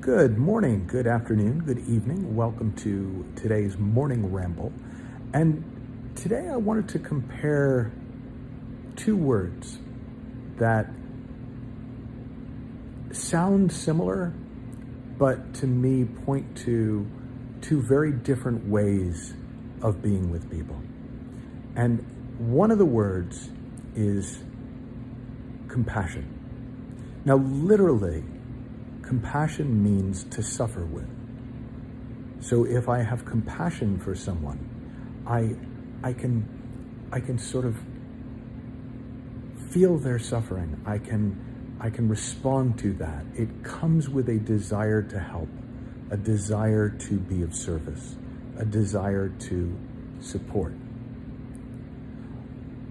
Good morning, good afternoon, good evening. Welcome to today's morning ramble. And today I wanted to compare two words that sound similar, but to me point to two very different ways of being with people. And one of the words is compassion. Now, literally, compassion means to suffer with. So if I have compassion for someone, I can sort of feel their suffering. I can respond to that. It comes with a desire to help, a desire to be of service, a desire to support.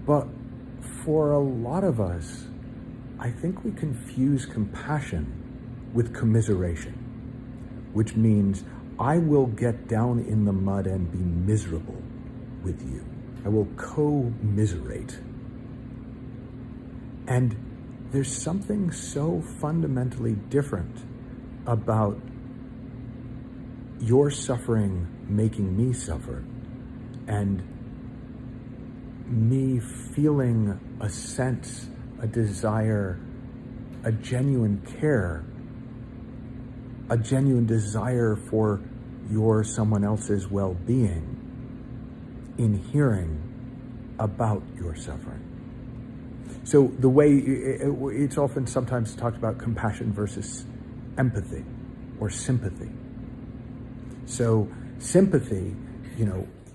But for a lot of us, I think we confuse compassion with commiseration, which means I will get down in the mud and be miserable with you. I will commiserate. And there's something so fundamentally different about your suffering making me suffer and me feeling a sense, a desire, a genuine care, a genuine desire for your someone else's well-being in hearing about your suffering. So the way it's often sometimes talked about compassion versus empathy or sympathy. So sympathy,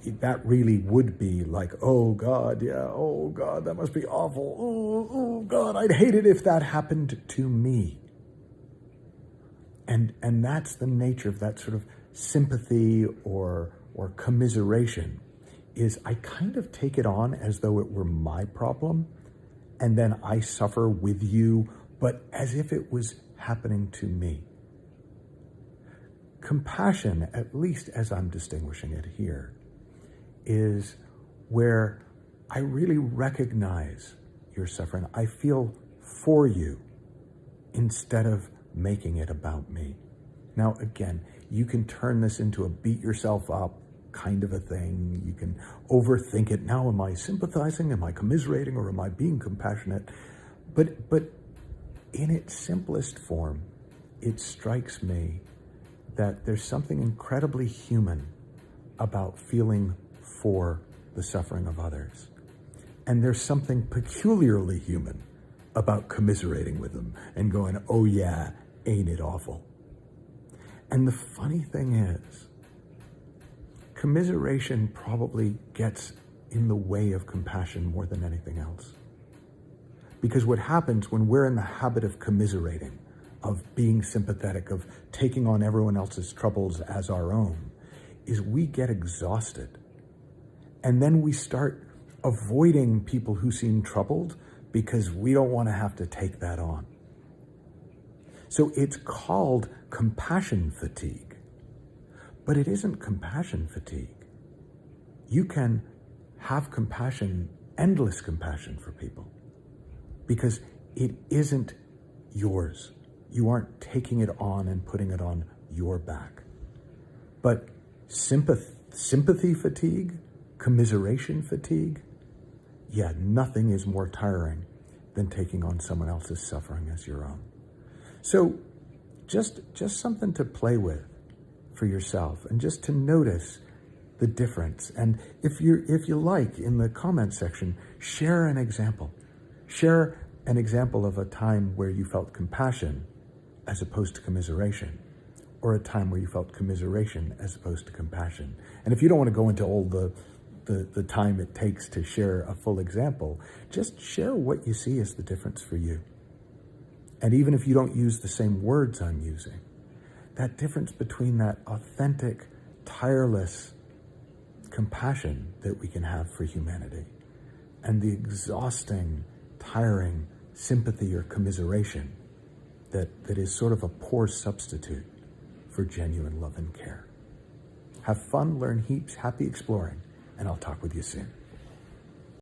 that really would be like, oh God, yeah, oh God, that must be awful. Oh God, I'd hate it if that happened to me. And that's the nature of that sort of sympathy or commiseration, is I kind of take it on as though it were my problem, and then I suffer with you, but as if it was happening to me. Compassion, at least as I'm distinguishing it here, is where I really recognize your suffering. I feel for you instead of making it about me. Now, again, you can turn this into a beat yourself up kind of a thing. You can overthink it. Now, am I sympathizing? Am I commiserating? Or am I being compassionate? But in its simplest form, it strikes me that there's something incredibly human about feeling for the suffering of others. And there's something peculiarly human about commiserating with them and going, oh yeah, ain't it awful? And the funny thing is, commiseration probably gets in the way of compassion more than anything else. Because what happens when we're in the habit of commiserating, of being sympathetic, of taking on everyone else's troubles as our own, is we get exhausted. And then we start avoiding people who seem troubled because we don't want to have to take that on. So it's called compassion fatigue, but it isn't compassion fatigue. You can have compassion, endless compassion for people, because it isn't yours. You aren't taking it on and putting it on your back. But sympathy fatigue, commiseration fatigue, yeah, nothing is more tiring than taking on someone else's suffering as your own. So just something to play with for yourself, and just to notice the difference. And if you like, in the comment section, share an example. Share an example of a time where you felt compassion as opposed to commiseration, or a time where you felt commiseration as opposed to compassion. And if you don't want to go into all the time it takes to share a full example, just share what you see as the difference for you. And even if you don't use the same words I'm using, that difference between that authentic, tireless compassion that we can have for humanity and the exhausting, tiring sympathy or commiseration that is sort of a poor substitute for genuine love and care. Have fun, learn heaps, happy exploring, and I'll talk with you soon.